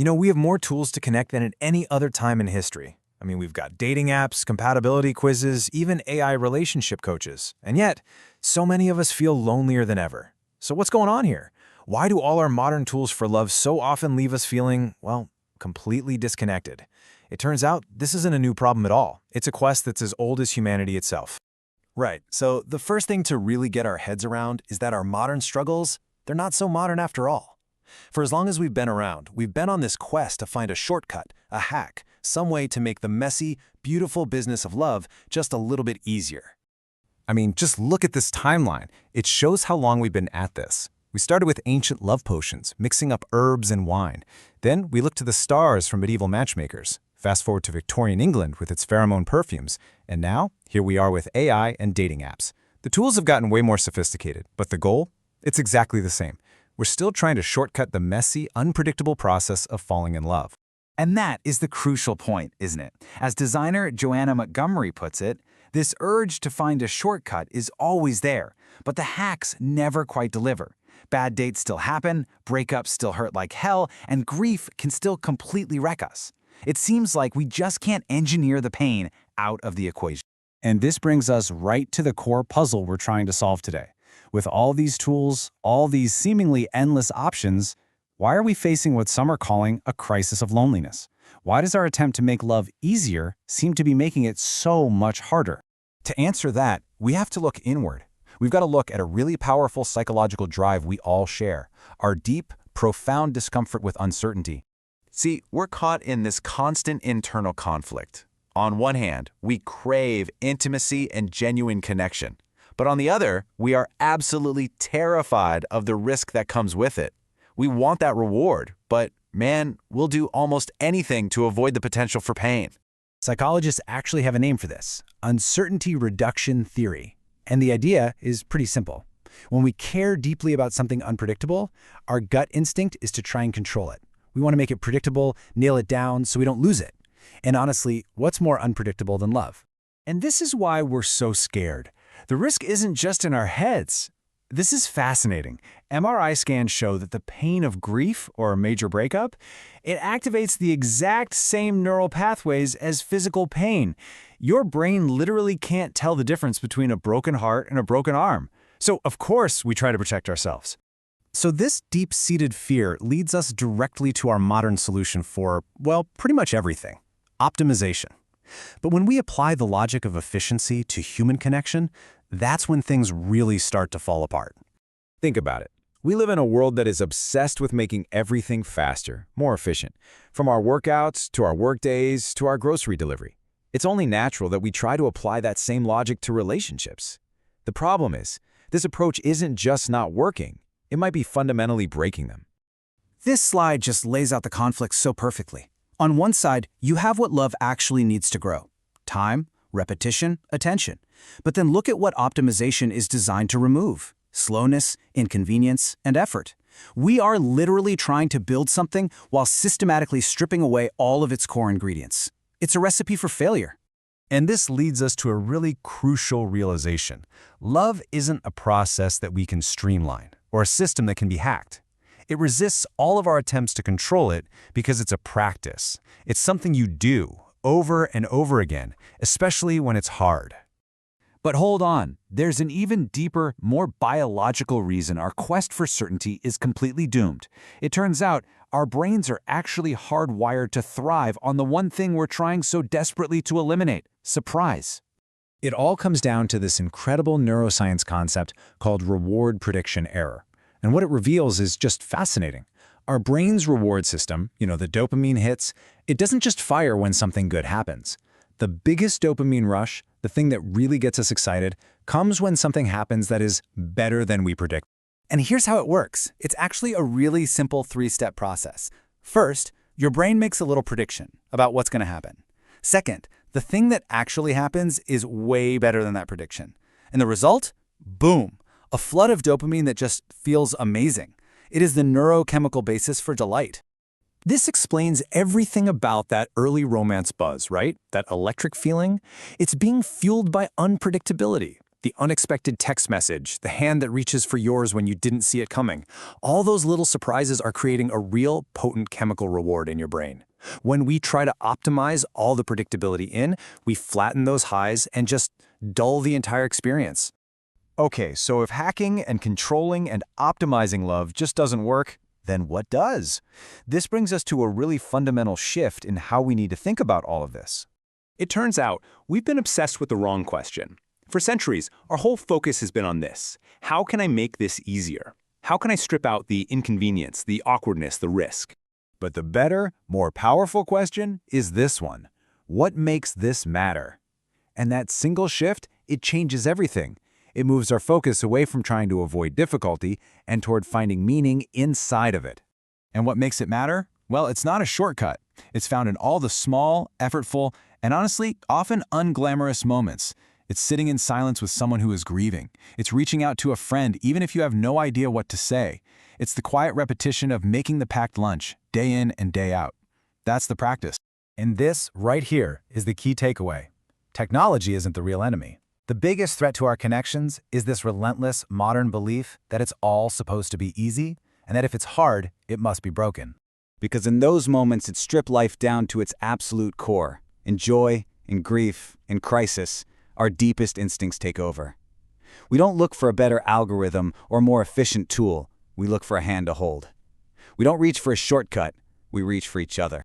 We have more tools to connect than at any other time in history. We've got dating apps, compatibility quizzes, even AI relationship coaches. And yet, so many of us feel lonelier than ever. So what's going on here? Why do all our modern tools for love so often leave us feeling, well, completely disconnected? It turns out this isn't a new problem at all. It's a quest that's as old as humanity itself. Right, so the first thing to really get our heads around is that our modern struggles, they're not so modern after all. For as long as we've been around, we've been on this quest to find a shortcut, a hack, some way to make the messy, beautiful business of love just a little bit easier. Just look at this timeline. It shows how long we've been at this. We started with ancient love potions, mixing up herbs and wine. Then we looked to the stars from medieval matchmakers. Fast forward to Victorian England with its pheromone perfumes. And now, here we are with AI and dating apps. The tools have gotten way more sophisticated, but the goal? It's exactly the same. We're still trying to shortcut the messy, unpredictable process of falling in love. And that is the crucial point, isn't it? As designer Joanna Montgomery puts it, this urge to find a shortcut is always there, but the hacks never quite deliver. Bad dates still happen, breakups still hurt like hell, and grief can still completely wreck us. It seems like we just can't engineer the pain out of the equation. And this brings us right to the core puzzle we're trying to solve today. With all these tools, all these seemingly endless options, why are we facing what some are calling a crisis of loneliness? Why does our attempt to make love easier seem to be making it so much harder? To answer that, we have to look inward. We've got to look at a really powerful psychological drive we all share, our deep, profound discomfort with uncertainty. See, we're caught in this constant internal conflict. On one hand, we crave intimacy and genuine connection. But on the other, we are absolutely terrified of the risk that comes with it. We want that reward, but man, we'll do almost anything to avoid the potential for pain. Psychologists actually have a name for this: uncertainty reduction theory. And the idea is pretty simple. When we care deeply about something unpredictable, our gut instinct is to try and control it. We want to make it predictable, nail it down so we don't lose it. And honestly, what's more unpredictable than love? And this is why we're so scared. The risk isn't just in our heads. This is fascinating. MRI scans show that the pain of grief or a major breakup, it activates the exact same neural pathways as physical pain. Your brain literally can't tell the difference between a broken heart and a broken arm. So, of course, we try to protect ourselves. So this deep-seated fear leads us directly to our modern solution for, well, pretty much everything: optimization. But when we apply the logic of efficiency to human connection, that's when things really start to fall apart. Think about it. We live in a world that is obsessed with making everything faster, more efficient. From our workouts, to our workdays, to our grocery delivery. It's only natural that we try to apply that same logic to relationships. The problem is, this approach isn't just not working, it might be fundamentally breaking them. This slide just lays out the conflict so perfectly. On one side, you have what love actually needs to grow: time, repetition, attention. But then look at what optimization is designed to remove: slowness, inconvenience, and effort. We are literally trying to build something while systematically stripping away all of its core ingredients. It's a recipe for failure. And this leads us to a really crucial realization. Love isn't a process that we can streamline, or a system that can be hacked. It resists all of our attempts to control it because it's a practice. It's something you do over and over again, especially when it's hard. But hold on, there's an even deeper, more biological reason our quest for certainty is completely doomed. It turns out our brains are actually hardwired to thrive on the one thing we're trying so desperately to eliminate: surprise. It all comes down to this incredible neuroscience concept called reward prediction error. And what it reveals is just fascinating. Our brain's reward system, the dopamine hits, it doesn't just fire when something good happens. The biggest dopamine rush, the thing that really gets us excited, comes when something happens that is better than we predict. And here's how it works. It's actually a really simple three-step process. First, your brain makes a little prediction about what's going to happen. Second, the thing that actually happens is way better than that prediction. And the result? Boom! A flood of dopamine that just feels amazing. It is the neurochemical basis for delight. This explains everything about that early romance buzz, right? That electric feeling? It's being fueled by unpredictability. The unexpected text message, the hand that reaches for yours when you didn't see it coming. All those little surprises are creating a real potent chemical reward in your brain. When we try to optimize all the predictability in, we flatten those highs and just dull the entire experience. Okay, so if hacking and controlling and optimizing love just doesn't work, then what does? This brings us to a really fundamental shift in how we need to think about all of this. It turns out we've been obsessed with the wrong question. For centuries, our whole focus has been on this. How can I make this easier? How can I strip out the inconvenience, the awkwardness, the risk? But the better, more powerful question is this one. What makes this matter? And that single shift, it changes everything. It moves our focus away from trying to avoid difficulty and toward finding meaning inside of it. And what makes it matter? Well, it's not a shortcut. It's found in all the small, effortful, and honestly, often unglamorous moments. It's sitting in silence with someone who is grieving. It's reaching out to a friend even if you have no idea what to say. It's the quiet repetition of making the packed lunch, day in and day out. That's the practice. And this, right here, is the key takeaway. Technology isn't the real enemy. The biggest threat to our connections is this relentless, modern belief that it's all supposed to be easy, and that if it's hard, it must be broken. Because in those moments, it strips life down to its absolute core. In joy, in grief, in crisis, our deepest instincts take over. We don't look for a better algorithm or more efficient tool. We look for a hand to hold. We don't reach for a shortcut. We reach for each other.